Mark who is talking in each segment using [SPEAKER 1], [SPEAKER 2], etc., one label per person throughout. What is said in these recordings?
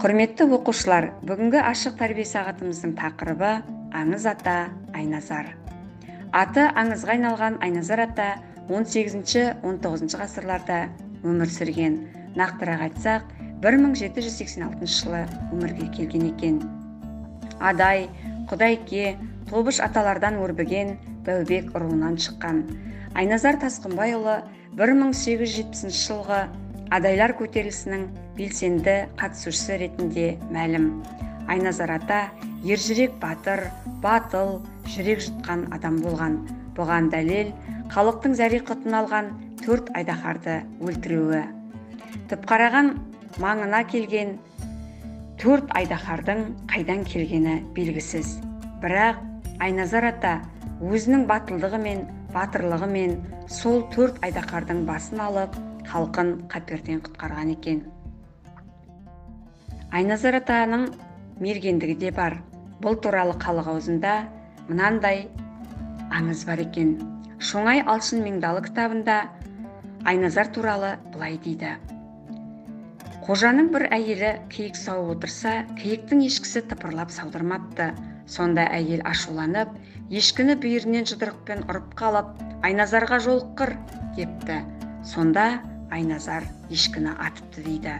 [SPEAKER 1] Құрметті оқушылар, бүгінгі ашық тәрбие сағатымыздың тақырыбы аңыз ата Айназар. Аты аңызға айналған Айназар ата 18-19 ғасырларда өмір сүрген. Нақтырақ айтсақ, 1786 жылы өмірге келген екен. Адай, Құдайке, Тобыш аталардан өрбіген Бәубек руынан шыққан. Айназар Тасқынбайұлы 1870 жылғы Адайлар көтерілісінің белсенді қатысушысы ретінде мәлім. Айназар ата ержүрек батыр, батыл, жүрек жұтқан адам болған. Бұған дәлел халықтың зәри-құтын алған 4 айдаһарды өлтіруі. Түпқараған маңына келген 4 айдаһардың қайдан келгені белгісіз. Бірақ Айназар ата өзінің батылдығы мен батырлығы мен сол 4 айдаһардың басын алып, халқын қаперден құтқарған екен. Айназар атаның мергендігі де бар. Бұл туралы халық аузында мынандай аңыз бар екен. Шоңай Алшын Меңдалы кітабында Айназар туралы былай дейді. Қожаның бір әйелі киік сауып отырса, киіктің ешкісі тыпырлап саудырмапты. Сонда әйел ашуланып, ешкіні бүйірінен жұдырықпен ұрып қалып, Айназарға жолыққыр депті. Сонда Айназар ешкіні атыпты дейді.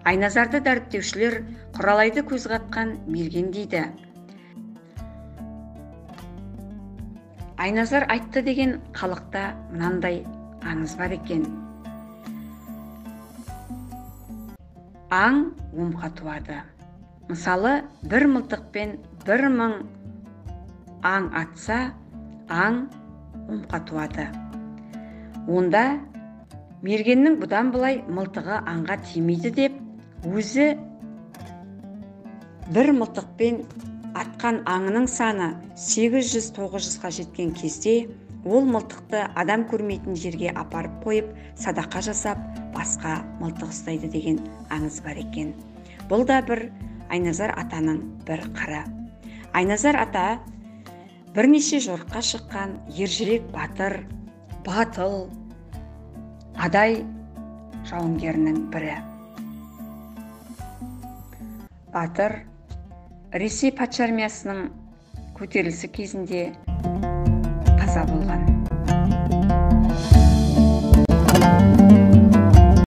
[SPEAKER 1] Айназарды дәріптеушілер Құралайды көз қатқан мерген дейді. Айназар айтты деген халықта мынандай аңыз бар екен. Аң омқа туады. Мысалы, бір мылтықпен 1000 аң атса, аң омқа туады. Онда мергеннің бұдан былай мылтығы аңға тимейді деп, өзі бір мылтықпен атқан аңының саны 800-900-ға жеткен кезде, ол мылтықты адам көрмейтін жерге апарып қойып, садақа жасап, басқа мылтық ұстайды деген аңыз бар екен. Бұл да бір Айназар атаның бір қыры. Айназар ата бірнеше жорыққа шыққан ержүрек батыр, батыл, адай жауынгерінің бірі. Батыр Ресей патша армиясының көтерілісі кезінде